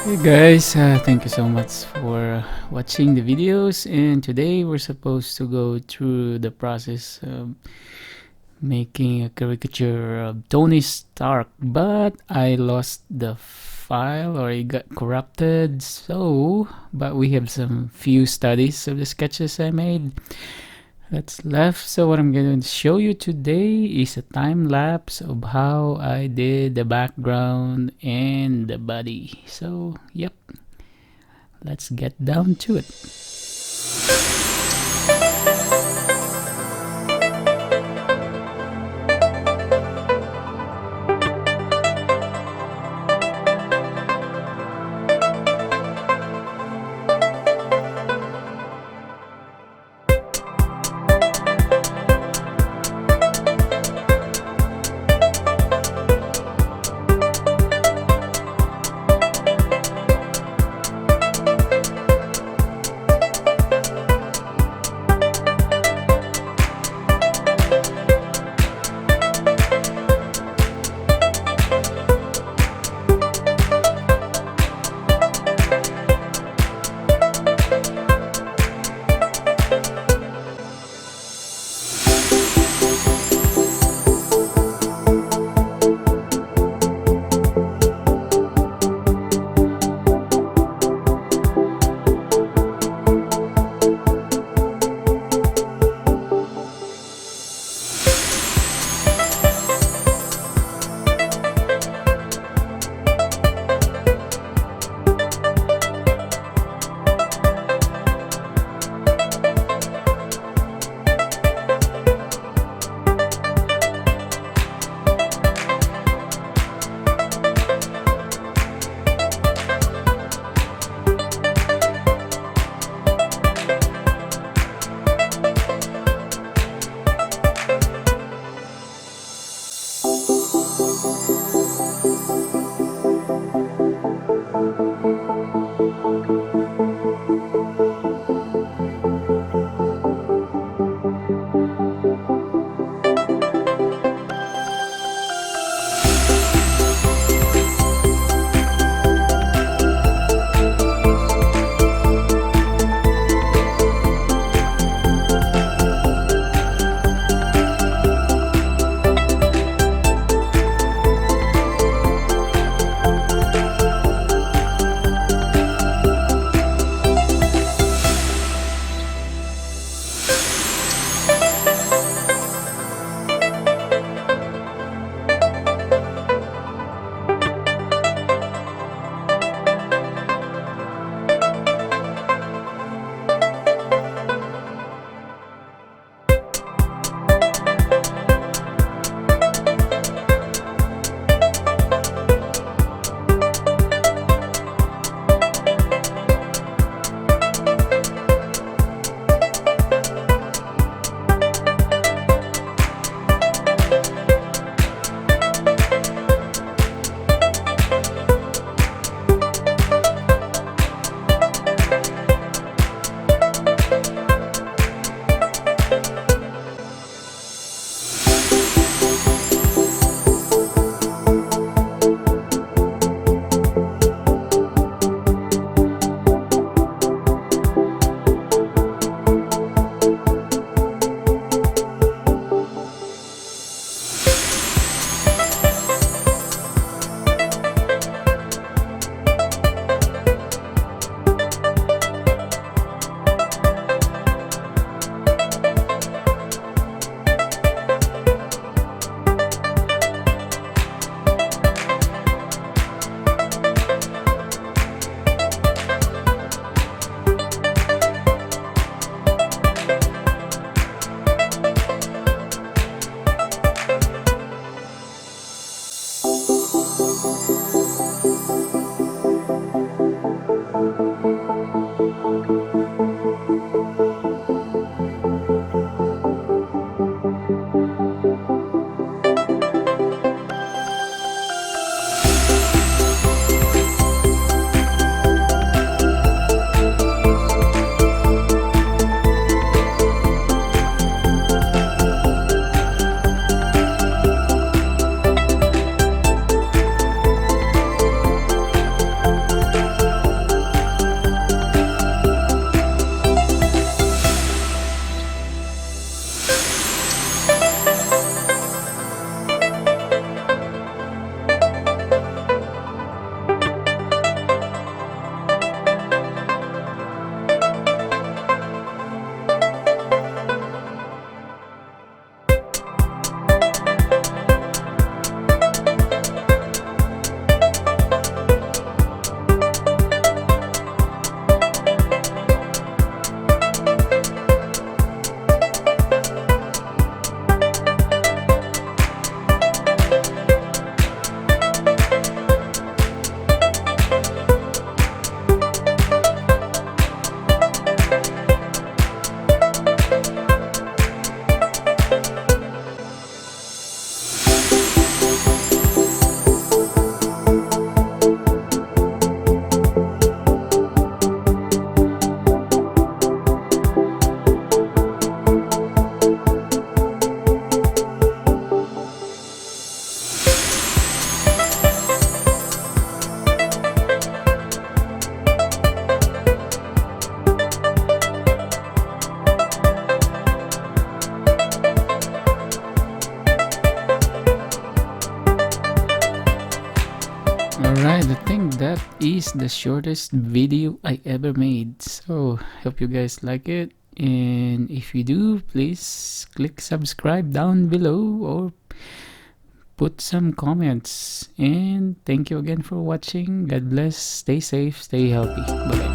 Hey guys, thank you so much for watching the videos. And today we're supposed to go through the process of making a caricature of Tony Stark, but I lost the file or it got corrupted. But we have some few studies of the sketches I made that's left. So what I'm going to show you today is a time lapse of how I did the background and the body. So yep, let's get down to it. Alright, I think that is the shortest video I ever made. So, hope you guys like it. And if you do, please click subscribe down below or put some comments. And thank you again for watching. God bless. Stay safe. Stay healthy. Bye bye.